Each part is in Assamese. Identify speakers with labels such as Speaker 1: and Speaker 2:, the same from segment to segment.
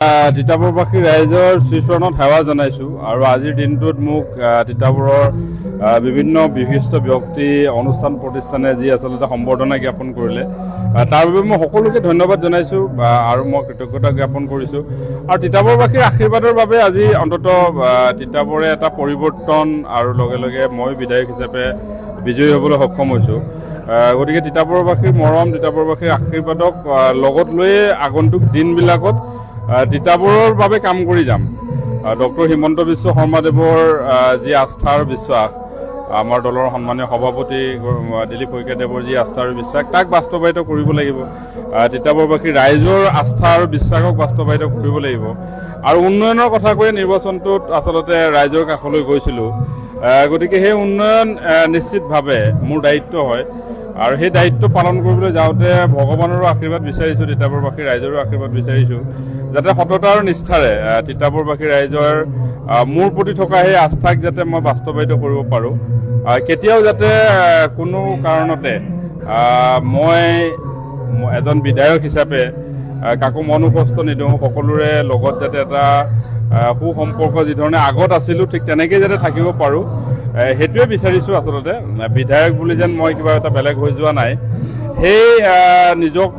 Speaker 1: তিতাবৰবাসী ৰাইজৰ শ্ৰীচৰণত সেৱা জনাইছোঁ আৰু আজিৰ দিনটোত মোক তিতাবৰৰ বিভিন্ন বিশিষ্ট ব্যক্তি অনুষ্ঠান প্ৰতিষ্ঠানে যি আচলতে সম্বৰ্ধনা জ্ঞাপন কৰিলে তাৰ বাবে মই সকলোকে ধন্যবাদ জনাইছোঁ আৰু মই কৃতজ্ঞতা জ্ঞাপন কৰিছোঁ আৰু তিতাবৰবাসীৰ আশীৰ্বাদৰ বাবে আজি অন্ততঃ তিতাবৰে এটা পৰিৱৰ্তন আৰু লগে লগে মই বিধায়ক হিচাপে বিজয়ী হ'বলৈ সক্ষম হৈছোঁ। গতিকে তিতাবৰবাসীৰ মৰম, তিতাবৰবাসীৰ আশীৰ্বাদক লগত লৈয়ে আগন্তুক দিনবিলাকত তিতাবৰৰ বাবে কাম কৰি যাম। ডক্টৰ হিমন্ত বিশ্ব শৰ্মাদেৱৰ যি আস্থা আৰু বিশ্বাস, আমাৰ দলৰ সন্মানীয় সভাপতি দিলীপ শইকীয়াদেৱৰ যি আস্থা আৰু বিশ্বাস, তাক বাস্তৱায়িত কৰিব লাগিব। তিতাবৰবাসী ৰাইজৰ আস্থা আৰু বিশ্বাসক বাস্তৱায়িত কৰিব লাগিব আৰু উন্নয়নৰ কথা কৈয়ে নিৰ্বাচনটোত আচলতে ৰাইজৰ কাষলৈ গৈছিলোঁ। গতিকে সেই উন্নয়ন নিশ্চিতভাৱে মোৰ দায়িত্ব হয় আৰু সেই দায়িত্ব পালন কৰিবলৈ যাওঁতে ভগৱানৰো আশীৰ্বাদ বিচাৰিছোঁ, তিতাবৰবাসী ৰাইজৰো আশীৰ্বাদ বিচাৰিছোঁ, যাতে সততা আৰু নিষ্ঠাৰে তিতাবৰবাসী ৰাইজৰ মোৰ প্ৰতি থকা সেই আস্থাক যাতে মই বাস্তৱায়িত কৰিব পাৰোঁ। কেতিয়াও যাতে কোনো কাৰণতে মই এজন বিধায়ক হিচাপে কাকো মনো কষ্ট নিদিওঁ, সকলোৰে লগত যাতে এটা সুসম্পৰ্ক যিধৰণে আগত আছিলোঁ ঠিক তেনেকৈ যাতে থাকিব পাৰোঁ, সেইটোৱে বিচাৰিছোঁ। আচলতে বিধায়ক বুলি যেন মই কিবা এটা বেলেগ হৈ যোৱা নাই, সেই নিজক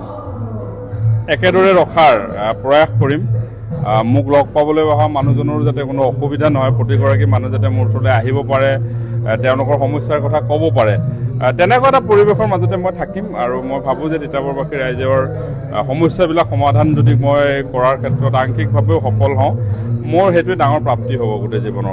Speaker 1: একেদৰে ৰখাৰ প্ৰয়াস কৰিম। মোক লগ পাবলৈ অহা মানুহজনৰো যাতে কোনো অসুবিধা নহয়, প্ৰতিগৰাকী মানুহ যাতে মোৰ ওচৰলৈ আহিব পাৰে, তেওঁলোকৰ সমস্যাৰ কথা ক'ব পাৰে, তেনেকুৱা এটা পৰিৱেশৰ মাজতে মই থাকিম আৰু মই ভাবোঁ যে তিতাবৰবাসী ৰাইজৰ সমস্যাবিলাক সমাধান যদি মই কৰাৰ ক্ষেত্ৰত আংশিকভাৱেও সফল হওঁ, মোৰ সেইটোৱে ডাঙৰ প্ৰাপ্তি হ'ব গোটেই জীৱনৰ।